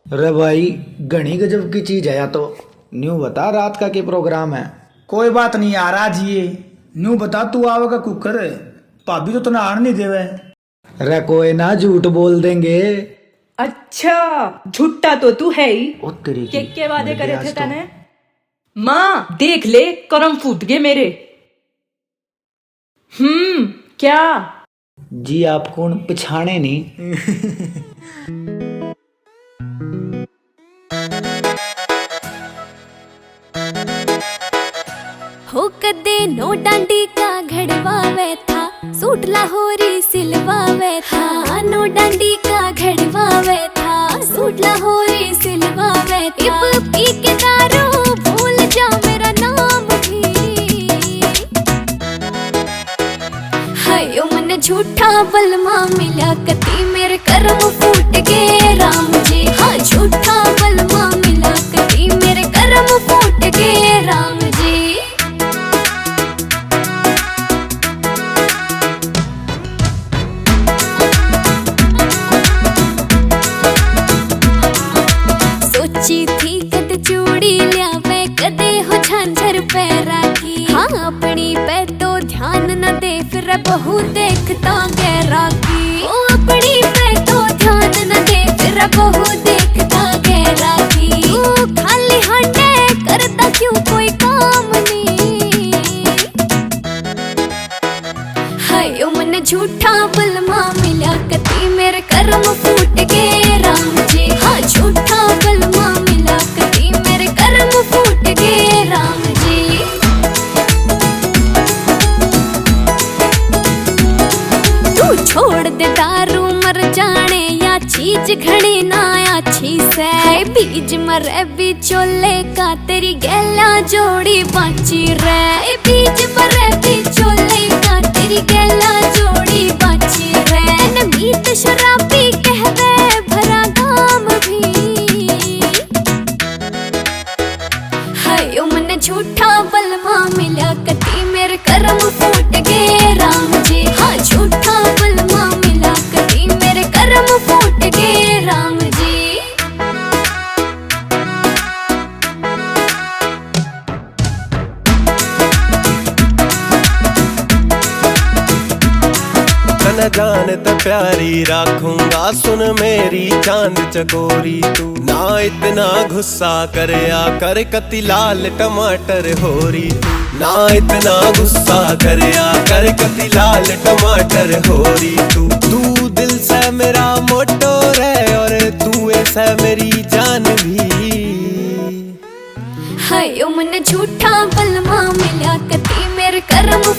अरे भाई, घनी गजब की चीज है। या तो न्यू बता, रात का क्या प्रोग्राम है? कोई बात नहीं यार, आज ये न्यू बता, तू आवेगा कुकर? भाभी तो तुने आने नहीं देवे। अरे कोई ना, झूठ बोल देंगे। अच्छा, झूठा तो तू है ही। ओ तेरी की, के वादे मर करे गया थे आज तो। तने? माँ देख ले, करम फूट गए मेरे। क्या? जी आप कौन पछाणे नहीं? हो कदे नो डांडी का घड़वावे था, सूट लाहौरी सिलवावे था। नो डांडी का घड़वावे था, सूट लाहौरी सिलवावे था। इब पी के दारू भूल जा मेरा नाम भी। हाय ओ मन झूठा बलमा मिला कती, मेरे कर्म फूट गए राम जी। हाँ झूठा बलमा मिला कती, मेरे कर्म फूट गए राम जी। सोची थी कद चूड़ी लियावे, कदे हो झांझर पैरा की। हाँ अपनी पे तो ध्यान न दे, फिर बहु देखता गहरा की। ओ अपनी पे तो ध्यान न दे, फिर बहु देखता गहरा की। तू खाली हाथे करता क्यों कोई काम नहीं? हाय ओ मन झूठा बलमा मिला कती, मेरे कर्म फूट गए राम जी। हाँ झूठा बलमा मिला कती, मेरे कर्म फूट गए राम जी। तू छोड़ दे दारू मर जाने, या चीज घड़ी ना अच्छी से। बीज मरे बिचोले का, तेरी गैला जोड़ी बाची रे। बीज मरे बिचोले का, तेरी गैला जोड़ी बाची रे। मीत शराबी कहवे भरा गाम भी। हाय ओ मन झूठा बलमा मिला कती, मेरे कर्म फूट गए राम जी। हाँ झूठा बलमा मिला कती, मेरे कर्म फूट गए राम जी। न जानत प्यारी राखूंगा, सुन मेरी चांद चकोरी तू। ना इतना गुस्सा करया कर, कति लाल टमाटर होरी तू। ना इतना गुस्सा करया कर, कति लाल टमाटर होरी तू। तू दिल से मेरा मोटो रे, और तू ऐसा मेरी जान भी। हाय ओ मन झूठा बलमा मिला कती, मेरे कर्म